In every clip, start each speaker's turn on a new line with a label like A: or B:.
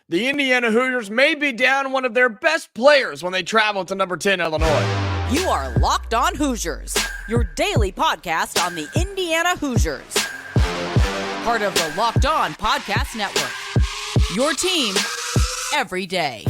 A: The Indiana Hoosiers may be down one of their best players when they travel to number 10 Illinois.
B: You are Locked On Hoosiers, your daily podcast on the Indiana Hoosiers. Part of the Locked On Podcast Network, your team every day.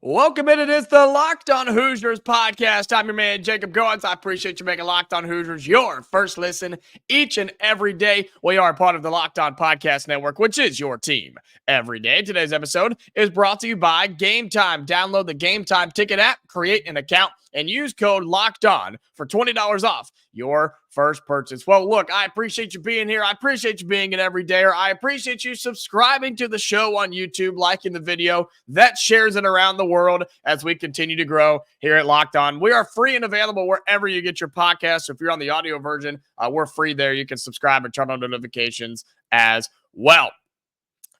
A: Welcome in. It is the Locked On Hoosiers podcast. I'm your man, Jacob Goins. I appreciate you making Locked On Hoosiers your first listen each and every day. We are part of the Locked On Podcast Network, which is your team every day. Today's episode is brought to you by GameTime. Download the GameTime ticket app, create an account, and use code LOCKEDON for $20 off your first purchase. Well, look, I appreciate you being here. I appreciate you being an everydayer. I appreciate you subscribing to the show on YouTube, liking the video. That shares it around the world as we continue to grow here at Locked On. We are free and available wherever you get your podcasts. So if you're on the audio version, we're free there. You can subscribe and turn on notifications as well.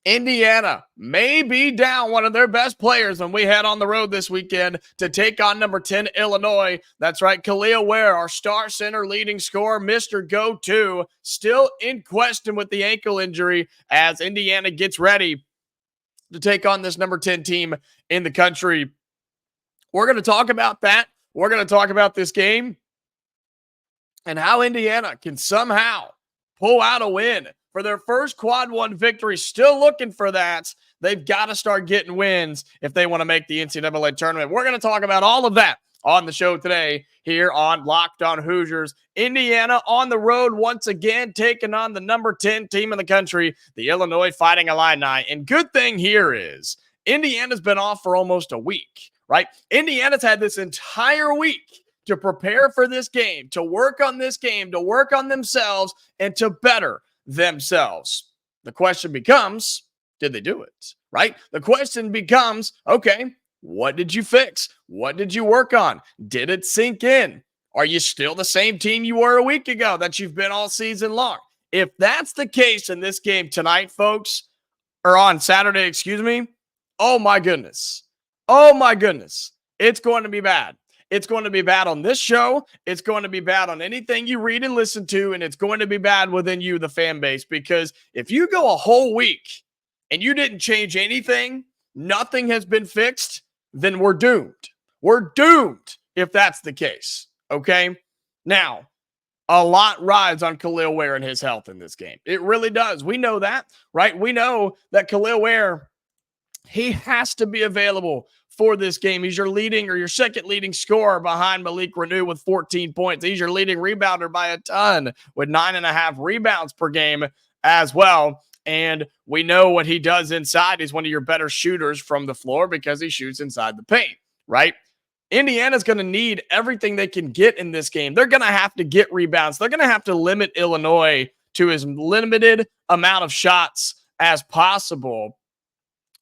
A: Indiana may be down one of their best players when we head on the road this weekend to take on number 10 Illinois. That's right, Kel'el Ware, our star center leading scorer, Mr. Go-To, still in question with the ankle injury as Indiana gets ready to take on this number 10 team in the country. We're going to talk about that. We're going to talk about this game and how Indiana can somehow pull out a win for their first quad one victory. Still looking for that. They've got to start getting wins if they want to make the NCAA tournament. We're going to talk about all of that on the show today here on Locked On Hoosiers. Indiana on the road once again, taking on the number 10 team in the country, the Illinois Fighting Illini. And good thing here is Indiana's been off for almost a week, right? Indiana's had this entire week to prepare for this game, to work on this game, to work on themselves, and to better themselves. The question becomes, did they do it, right? The question becomes, okay, what did you fix? What did you work on? Did it sink in? Are you still the same team you were a week ago that you've been all season long? If that's the case in this game tonight, folks, or on Saturday, excuse me, oh my goodness, it's going to be bad. It's going to be bad on this show. It's going to be bad on anything you read and listen to, and it's going to be bad within you, the fan base, because if you go a whole week and you didn't change anything, nothing has been fixed, then we're doomed. We're doomed if that's the case, okay? Now, a lot rides on Kel'el Ware and his health in this game. It really does. We know that, right? We know that Kel'el Ware, he has to be available for this game. He's your leading or your second leading scorer behind Malik Renew with 14 points. He's your leading rebounder by a ton with 9.5 rebounds per game as well. And we know what he does inside. He's one of your better shooters from the floor because he shoots inside the paint, right? Indiana's going to need everything they can get in this game. They're going to have to get rebounds. They're going to have to limit Illinois to as limited amount of shots as possible,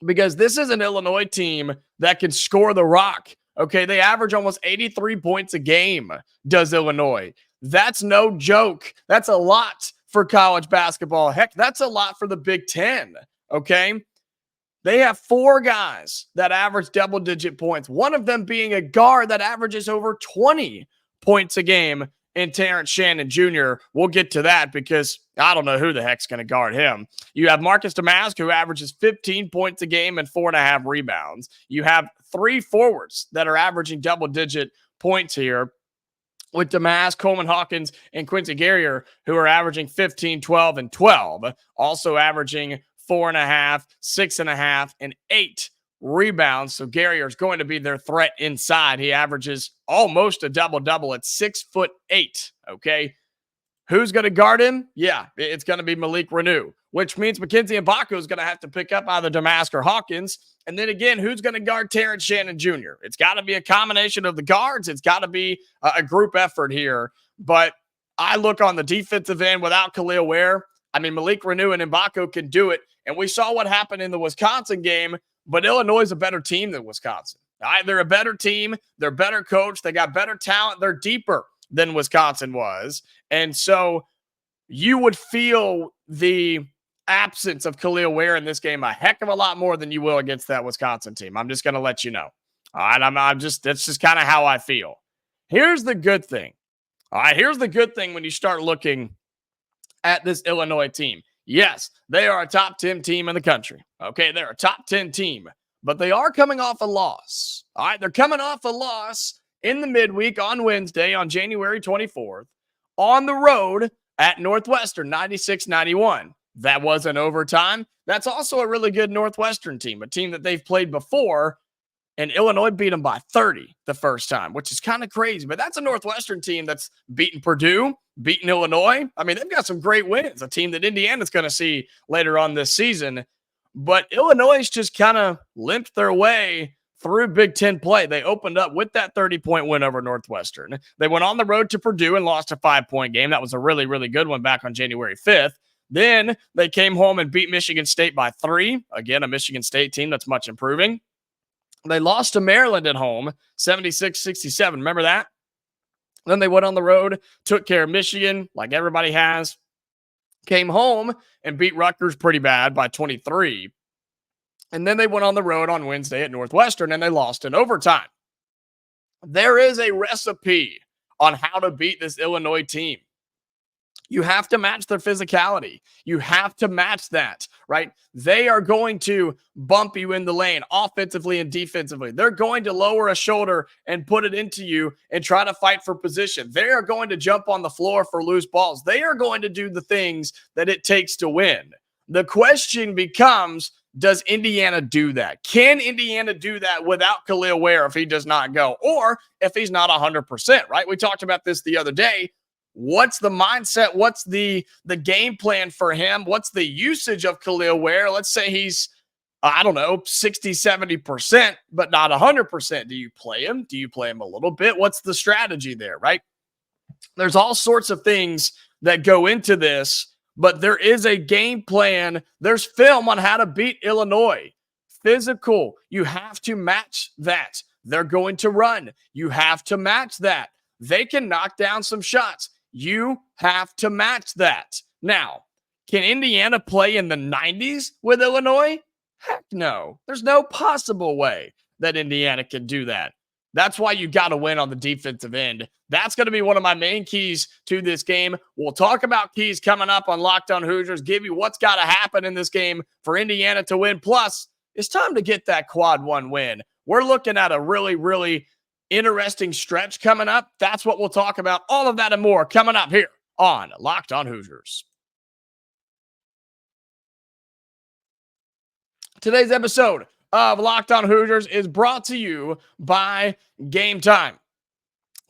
A: because this is an Illinois team that can score the rock. Okay, they average almost 83 points a game, does Illinois. That's no joke. That's a lot for college basketball. Heck, that's a lot for the Big Ten, okay? They have 4 guys that average double-digit points, one of them being a guard that averages over 20 points a game in Terrence Shannon Jr. We'll get to that because I don't know who the heck's going to guard him. You have Marcus Damask, who averages 15 points a game and 4.5 rebounds. You have 3 forwards that are averaging double-digit points here with Damask, Coleman Hawkins, and Quincy Guerrier, who are averaging 15, 12, and 12, also averaging 4.5, 6.5, and 8 rebounds. So Guerrier is going to be their threat inside. He averages almost a double-double at 6'8", okay? Who's going to guard him? Yeah, it's going to be Malik Renew, which means Mackenzie Mbako is going to have to pick up either Damask or Hawkins. And then again, who's going to guard Terrence Shannon Jr.? It's got to be a combination of the guards. It's got to be a group effort here. But I look on the defensive end without Kel'el Ware. I mean, Malik Renew and Mbako can do it. And we saw what happened in the Wisconsin game, but Illinois is a better team than Wisconsin. They're a better team. They're better coached. They got better talent. They're deeper than Wisconsin was. And so you would feel the absence of Kel'el Ware in this game a heck of a lot more than you will against that Wisconsin team. I'm just going to let you know. All right, that's just kind of how I feel. Here's the good thing. All right, here's the good thing when you start looking at this Illinois team. Yes, they are a top 10 team in the country. Okay, they're a top 10 team, but they are coming off a loss. All right, they're coming off a loss in the midweek on Wednesday on January 24th on the road at Northwestern 96-91. That was an overtime. That's also a really good Northwestern team, a team that they've played before, and Illinois beat them by 30 the first time, which is kind of crazy. But that's a Northwestern team that's beaten Purdue, beaten Illinois. I mean, they've got some great wins, a team that Indiana's going to see later on this season. But Illinois just kind of limped their way through Big Ten play. They opened up with that 30-point win over Northwestern. They went on the road to Purdue and lost a 5-point game. That was a really, really good one back on January 5th. Then they came home and beat Michigan State by 3. Again, a Michigan State team that's much improving. They lost to Maryland at home, 76-67. Remember that? Then they went on the road, took care of Michigan like everybody has, came home and beat Rutgers pretty bad by 23. And then they went on the road on Wednesday at Northwestern and they lost in overtime. There is a recipe on how to beat this Illinois team. You have to match their physicality. You have to match that, right? They are going to bump you in the lane offensively and defensively. They're going to lower a shoulder and put it into you and try to fight for position. They are going to jump on the floor for loose balls. They are going to do the things that it takes to win. The question becomes, does Indiana do that? Can Indiana do that without Kel'el Ware if he does not go, or if he's not 100%, right? We talked about this the other day. What's the mindset? What's the game plan for him? What's the usage of Kel'el Ware? Let's say he's, 60, 70%, but not 100%. Do you play him? Do you play him a little bit? What's the strategy there, right? There's all sorts of things that go into this, but there is a game plan. There's film on how to beat Illinois. Physical, you have to match that. They're going to run. You have to match that. They can knock down some shots. You have to match that. Now, can Indiana play in the 90s with Illinois? Heck no. There's no possible way that Indiana can do that. That's why you got to win on the defensive end. That's going to be one of my main keys to this game. We'll talk about keys coming up on Locked On Hoosiers, give you what's got to happen in this game for Indiana to win. Plus, it's time to get that quad one win. We're looking at a really, really interesting stretch coming up. That's what we'll talk about. All of that and more coming up here on Locked On Hoosiers. Today's episode of Locked On Hoosiers is brought to you by GameTime.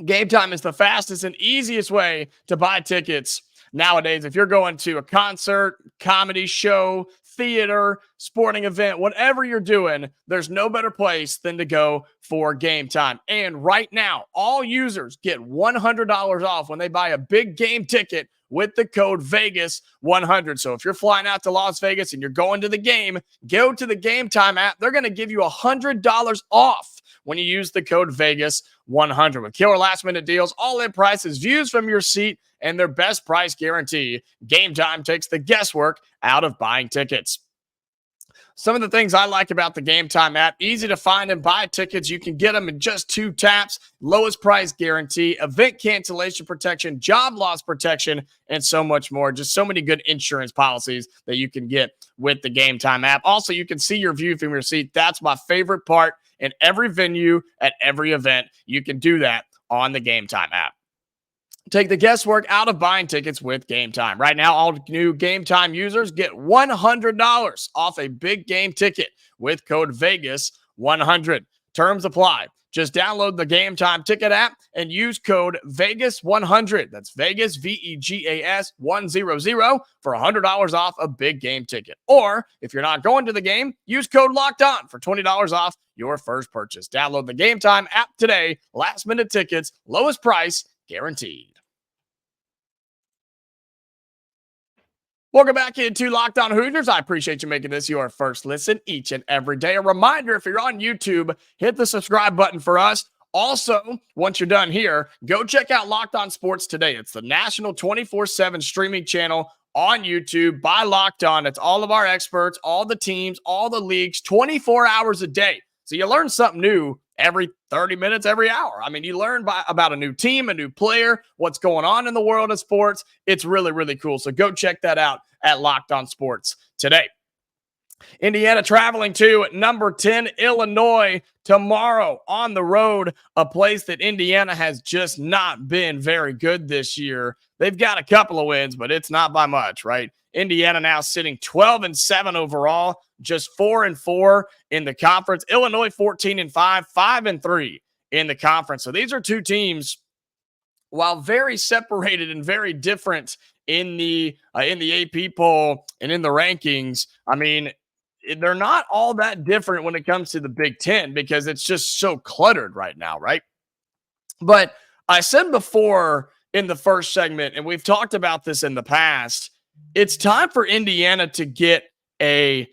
A: GameTime is the fastest and easiest way to buy tickets nowadays. If you're going to a concert, comedy show, theater, sporting event, whatever you're doing, there's no better place than to go for GameTime. And right now, all users get $100 off when they buy a big game ticket with the code VEGAS100. So if you're flying out to Las Vegas and you're going to the game, go to the GameTime app. They're going to give you $100 off when you use the code VEGAS100. With killer last-minute deals, all-in prices, views from your seat, and their best price guarantee, GameTime takes the guesswork out of buying tickets. Some of the things I like about the GameTime app: easy to find and buy tickets. You can get them in just 2 taps. Lowest price guarantee, event cancellation protection, job loss protection, and so much more. Just so many good insurance policies that you can get with the GameTime app. Also, you can see your view from your seat. That's my favorite part. In every venue, at every event, you can do that on the GameTime app. Take the guesswork out of buying tickets with GameTime. Right now, all new GameTime users get $100 off a big game ticket with code VEGAS100. Terms apply. Just download the GameTime ticket app and use code VEGAS100. That's Vegas, VEGAS 100 for $100 off a big game ticket. Or if you're not going to the game, use code LOCKEDON for $20 off your first purchase. Download the GameTime app today. Last minute tickets, lowest price guaranteed. Welcome back into Locked On Hoosiers. I appreciate you making this your first listen each and every day. A reminder, if you're on YouTube, hit the subscribe button for us. Also, once you're done here, go check out Locked On Sports Today. It's the national 24/7 streaming channel on YouTube by Locked On. It's all of our experts, all the teams, all the leagues, 24 hours a day. So you learn something new every 30 minutes, every hour. I mean, you learn about a new team, a new player, what's going on in the world of sports. It's really, really cool. So go check that out at Locked On Sports today. Indiana traveling to number 10, Illinois, tomorrow on the road, a place that Indiana has just not been very good this year. They've got a couple of wins, but it's not by much, right? Indiana now sitting 12-7 overall, just 4-4 in the conference. Illinois 14-5, 5-3 in the conference. So these are two teams, while very separated and very different in the AP poll and in the rankings. I mean, they're not all that different when it comes to the Big Ten because it's just so cluttered right now, right? But I said before in the first segment, and we've talked about this in the past, it's time for Indiana to get a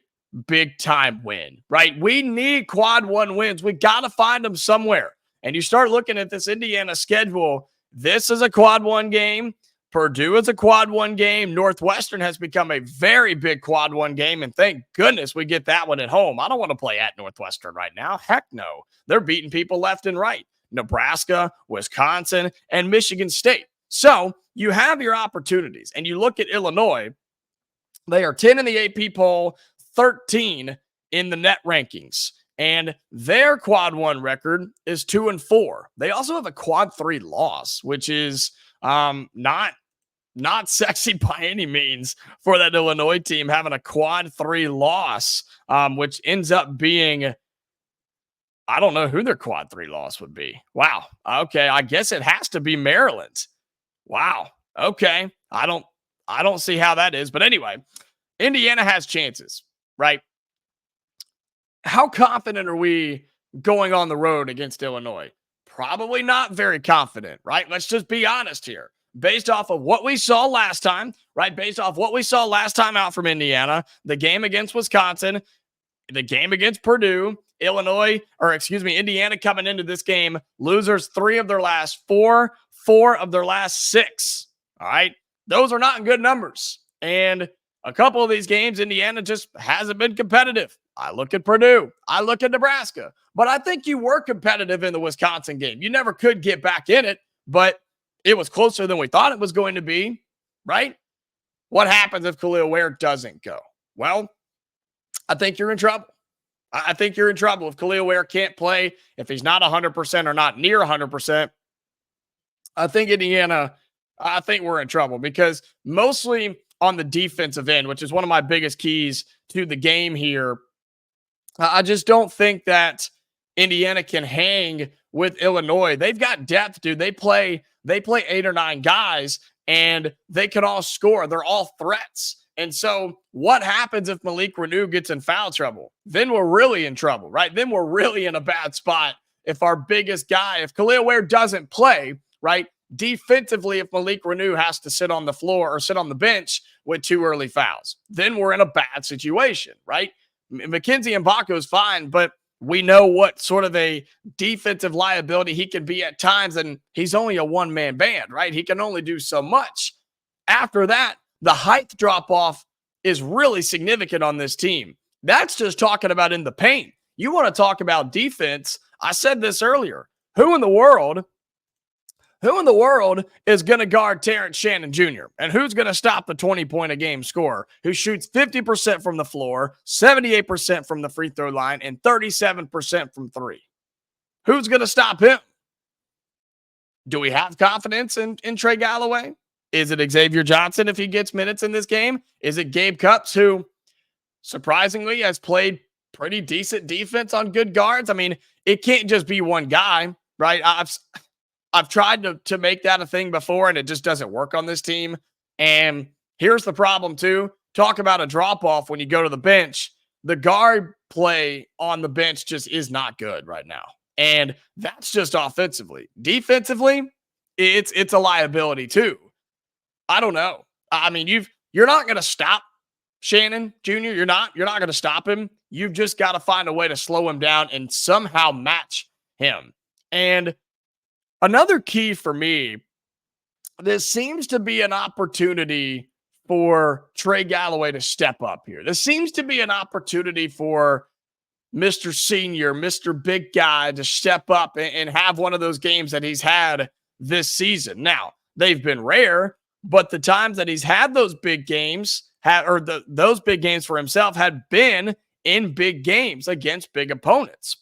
A: big time win, right? We need quad one wins. We got to find them somewhere. And you start looking at this Indiana schedule. This is a quad one game. Purdue is a quad one game. Northwestern has become a very big quad one game. And thank goodness we get that one at home. I don't want to play at Northwestern right now. Heck no. They're beating people left and right. Nebraska, Wisconsin, and Michigan State. So you have your opportunities. And you look at Illinois. They are 10 in the AP poll, 13 in the net rankings. And their quad one record is 2-4. They also have a quad 3 loss, which is not sexy by any means for that Illinois team, having a quad 3 loss, which ends up being, I don't know who their quad 3 loss would be. Wow. Okay. I guess it has to be Maryland. Wow. Okay. I don't see how that is. But anyway, Indiana has chances, right? How confident are we going on the road against Illinois? Probably not very confident, right? Let's just be honest here. Based off of what we saw last time, right? Based off what we saw last time out from Indiana, the game against Wisconsin, the game against Purdue, Indiana coming into this game, losers 3 of their last 4, 4 of their last 6. All right. Those are not good numbers. And a couple of these games, Indiana just hasn't been competitive. I look at Purdue. I look at Nebraska. But I think you were competitive in the Wisconsin game. You never could get back in it, but it was closer than we thought it was going to be, right? What happens if Kel'el Ware doesn't go? Well, I think you're in trouble. I think you're in trouble if Kel'el Ware can't play, if he's not 100% or not near 100%. I think we're in trouble because mostly on the defensive end, which is one of my biggest keys to the game here, I just don't think that Indiana can hang with Illinois. They've got depth, dude. They play 8 or 9 guys, and they can all score. They're all threats. And so what happens if Malik Renew gets in foul trouble? Then we're really in trouble, right? Then we're really in a bad spot if our biggest guy, if Kel'el Ware doesn't play, right? Defensively, if Malik Renew has to sit on the floor or sit on the bench with 2 early fouls, then we're in a bad situation, right? Mackenzie Mbako is fine, but we know what sort of a defensive liability he can be at times, and he's only a one-man band, right? He can only do so much. After that, the height drop-off is really significant on this team. That's just talking about in the paint. You want to talk about defense. I said this earlier. Who in the world is going to guard Terrence Shannon Jr.? And who's going to stop the 20-point-a-game scorer who shoots 50% from the floor, 78% from the free throw line, and 37% from 3? Who's going to stop him? Do we have confidence in Trey Galloway? Is it Xavier Johnson if he gets minutes in this game? Is it Gabe Cupps, who surprisingly has played pretty decent defense on good guards? I mean, it can't just be one guy, right? I've tried to make that a thing before, and it just doesn't work on this team. And here's the problem, too. Talk about a drop-off when you go to the bench. The guard play on the bench just is not good right now. And that's just offensively. Defensively, it's a liability, too. I don't know. I mean, you're not going to stop Shannon Jr. You're not going to stop him. You've just got to find a way to slow him down and somehow match him. And another key for me, this seems to be an opportunity for Trey Galloway to step up here. This seems to be an opportunity for Mr. Senior, Mr. Big Guy to step up and have one of those games that he's had this season. Now, they've been rare, but the times that he's had those big games, those big games for himself had been in big games against big opponents.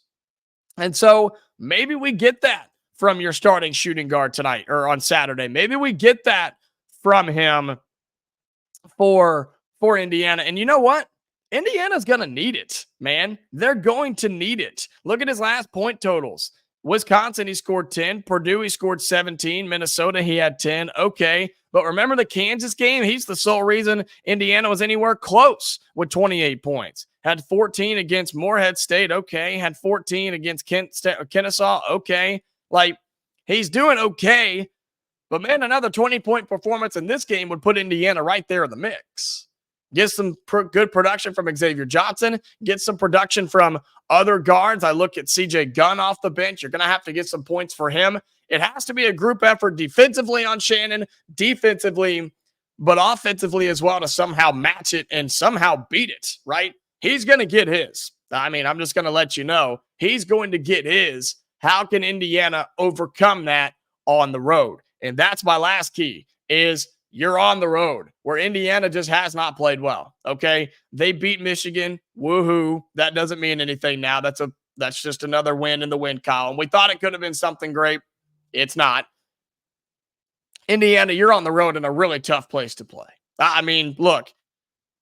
A: And so maybe we get that from your starting shooting guard tonight or on Saturday. Maybe we get that from him for Indiana. And you know what? Indiana's going to need it, man. They're going to need it. Look at his last point totals. Wisconsin, he scored 10. Purdue, he scored 17. Minnesota, he had 10. Okay. But remember the Kansas game? He's the sole reason Indiana was anywhere close with 28 points. Had 14 against Morehead State. Okay. Had 14 against Kennesaw. Okay. Like, he's doing okay. But, man, another 20-point performance in this game would put Indiana right there in the mix. Get some good production from Xavier Johnson. Get some production from other guards. I look at CJ Gunn off the bench. You're going to have to get some points for him. It has to be a group effort defensively on Shannon, defensively, but offensively as well to somehow match it and somehow beat it, right? He's going to get his. I mean, I'm just going to let you know. He's going to get his. How can Indiana overcome that on the road? And that's my last key is you're on the road where Indiana just has not played well. Okay. They beat Michigan. Woohoo. That doesn't mean anything now. That's just another win in the win column. We thought it could have been something great. It's not. Indiana, you're on the road in a really tough place to play. I mean, look,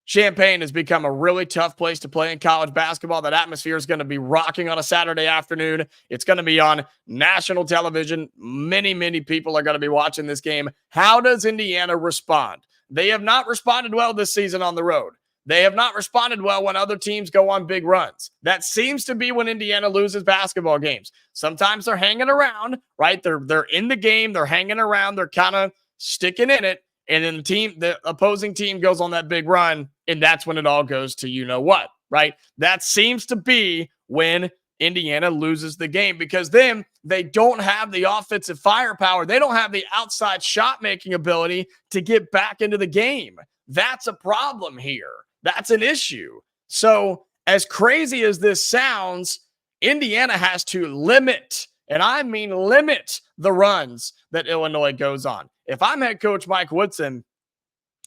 A: Champaign has become a really tough place to play in college basketball. That atmosphere is going to be rocking on a Saturday afternoon. It's going to be on national television. Many, many people are going to be watching this game. How does Indiana respond? They have not responded well this season on the road. They have not responded well when other teams go on big runs. That seems to be when Indiana loses basketball games. Sometimes they're hanging around, right? They're in the game. They're hanging around. They're kind of sticking in it. And then the opposing team goes on that big run, and that's when it all goes to you know what, right? That seems to be when Indiana loses the game because then they don't have the offensive firepower. They don't have the outside shot-making ability to get back into the game. That's a problem here. That's an issue. So as crazy as this sounds, Indiana has to limit, and I mean limit, the runs that Illinois goes on. If I'm head coach Mike Woodson,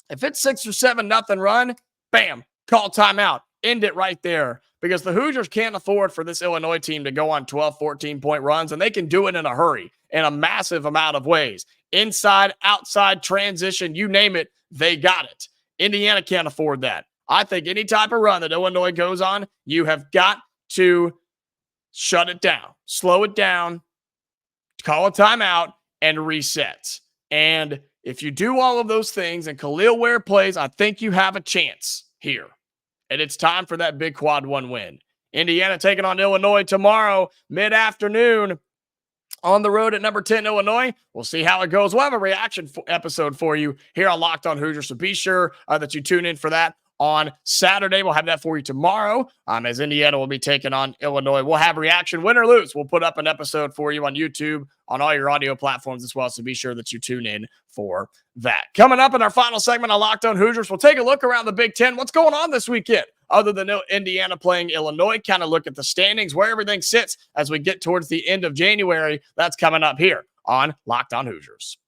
A: if it's 6 or 7-0 run, bam, call timeout. End it right there because the Hoosiers can't afford for this Illinois team to go on 12, 14-point runs, and they can do it in a hurry in a massive amount of ways. Inside, outside, transition, you name it, they got it. Indiana can't afford that. I think any type of run that Illinois goes on, you have got to shut it down, slow it down, call a timeout, and reset. And if you do all of those things and Kel'el Ware plays, I think you have a chance here. And it's time for that big quad one win. Indiana taking on Illinois tomorrow, mid-afternoon, on the road at number 10, Illinois. We'll see how it goes. We'll have a reaction episode for you here on Locked On Hoosiers, so be sure that you tune in for that on Saturday. We'll have that for you tomorrow as Indiana will be taking on Illinois. We'll have reaction, win or lose. We'll put up an episode for you on YouTube, on all your audio platforms as well, so be sure that you tune in for that. Coming up in our final segment on Locked On Hoosiers, we'll take a look around the Big Ten. What's going on this weekend? Other than Indiana playing Illinois, kind of look at the standings, where everything sits as we get towards the end of January. That's coming up here on Locked On Hoosiers.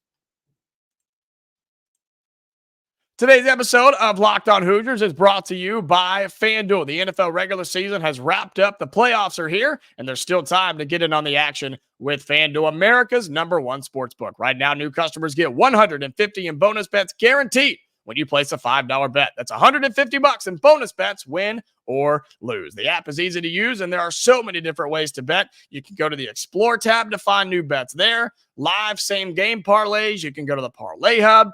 A: Today's episode of Locked On Hoosiers is brought to you by FanDuel. The NFL regular season has wrapped up. The playoffs are here, and there's still time to get in on the action with FanDuel, America's #1 sportsbook. Right now, new customers get $150 in bonus bets guaranteed when you place a $5 bet. That's $150 in bonus bets, win or lose. The app is easy to use, and there are so many different ways to bet. You can go to the Explore tab to find new bets there. Live same-game parlays. You can go to the Parlay Hub,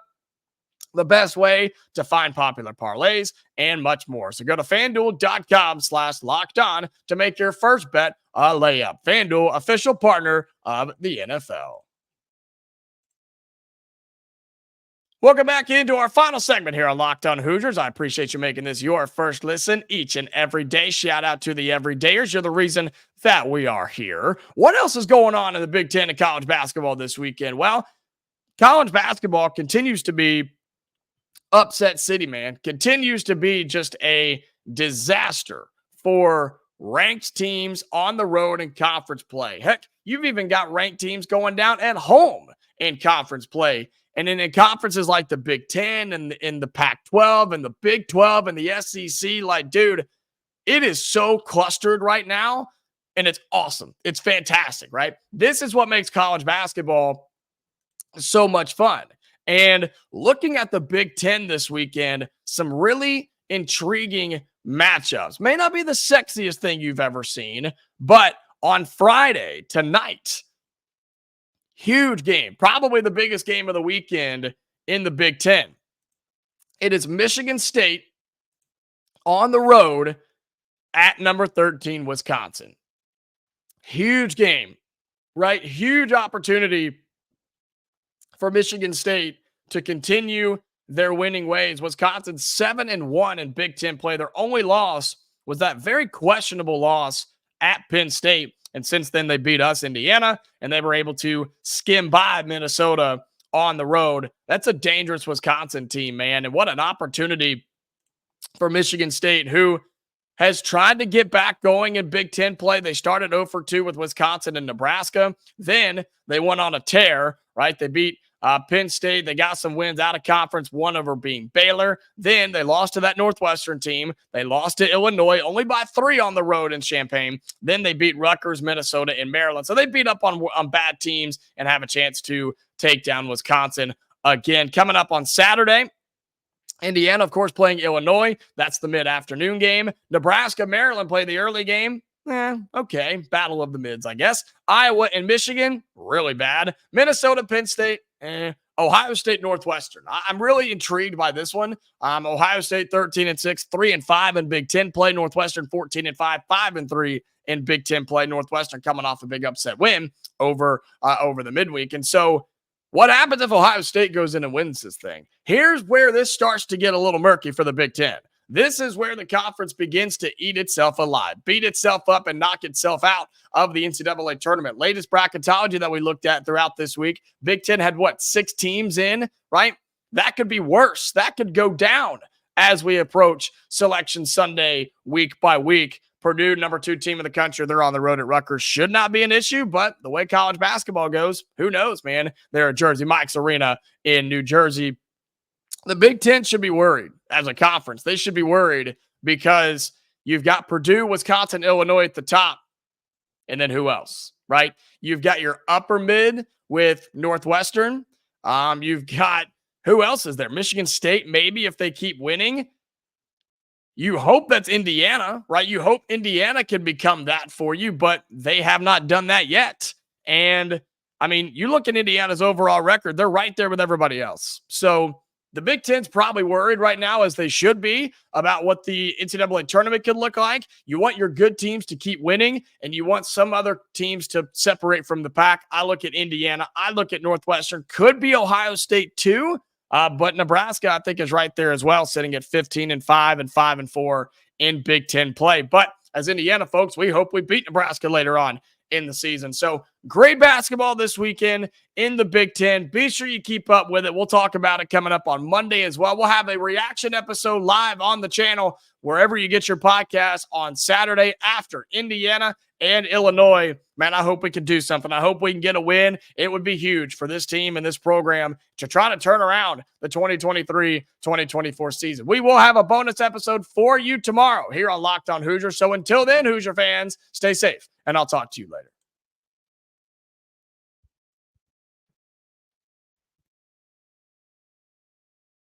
A: the best way to find popular parlays, and much more. So go to FanDuel.com/lockedon to make your first bet a layup. FanDuel, official partner of the NFL. Welcome back into our final segment here on Locked On Hoosiers. I appreciate you making this your first listen each and every day. Shout out to the everydayers. You're the reason that we are here. What else is going on in the Big Ten and college basketball this weekend? Well, college basketball continues to be upset city, man. Continues to be just a disaster for ranked teams on the road in conference play. Heck, you've even got ranked teams going down at home in conference play. And then in conferences like the Big Ten and in the Pac-12 and the Big 12 and the SEC, like, dude, it is so clustered right now, and it's awesome. It's fantastic, right? This is what makes college basketball so much fun. And looking at the Big Ten this weekend, some really intriguing matchups. May not be the sexiest thing you've ever seen, but on Friday, tonight, huge game, probably the biggest game of the weekend in the Big Ten. It is Michigan State on the road at number 13, Wisconsin. Huge game, right? Huge opportunity for Michigan State to continue their winning ways. Wisconsin 7-1 in Big Ten play. Their only loss was that very questionable loss at Penn State. And since then, they beat us, Indiana, and they were able to skim by Minnesota on the road. That's a dangerous Wisconsin team, man. And what an opportunity for Michigan State, who has tried to get back going in Big Ten play. They started 0-2 with Wisconsin and Nebraska. Then they went on a tear, right? They beat Penn State. They got some wins out of conference, one over being Baylor. Then they lost to that Northwestern team. They lost to Illinois, only by 3 on the road in Champaign. Then they beat Rutgers, Minnesota, and Maryland. So they beat up on bad teams and have a chance to take down Wisconsin again. Coming up on Saturday, Indiana, of course, playing Illinois. That's the mid-afternoon game. Nebraska, Maryland play the early game. Okay. Battle of the mids, I guess. Iowa and Michigan, really bad. Minnesota, Penn State, Ohio State, Northwestern. I'm really intrigued by this one. Ohio State 13-6, 3-5 in Big Ten play. Northwestern 14-5, 5-3 in Big Ten play. Northwestern coming off a big upset win over the midweek. And so what happens if Ohio State goes in and wins this thing? Here's where this starts to get a little murky for the Big Ten. This is where the conference begins to eat itself alive, beat itself up, and knock itself out of the NCAA tournament. Latest bracketology that we looked at throughout this week, Big Ten had, 6 teams in, right? That could be worse. That could go down as we approach Selection Sunday week by week. Purdue, number 2 team in the country, they're on the road at Rutgers. Should not be an issue, but the way college basketball goes, who knows, man? They're at Jersey Mike's Arena in New Jersey. The Big Ten should be worried as a conference. They should be worried because you've got Purdue, Wisconsin, Illinois at the top. And then who else, right? You've got your upper mid with Northwestern. You've got, who else is there? Michigan State, maybe, if they keep winning. You hope that's Indiana, right? You hope Indiana can become that for you, but they have not done that yet. And, I mean, you look at Indiana's overall record, they're right there with everybody else. So the Big Ten's probably worried right now, as they should be, about what the NCAA tournament could look like. You want your good teams to keep winning, and you want some other teams to separate from the pack. I look at Indiana. I look at Northwestern. Could be Ohio State too. But Nebraska, I think, is right there as well, sitting at 15-5 and 5-4 in Big Ten play. But as Indiana folks, we hope we beat Nebraska later on in the season. So great basketball this weekend in the Big Ten. Be sure you keep up with it. We'll talk about it coming up on Monday as well. We'll have a reaction episode live on the channel wherever you get your podcast on Saturday after Indiana and Illinois. Man, I hope we can do something. I hope we can get a win. It would be huge for this team and this program to try to turn around the 2023-2024 season. We will have a bonus episode for you tomorrow here on Locked On Hoosiers. So until then, Hoosier fans, stay safe, and I'll talk to you later.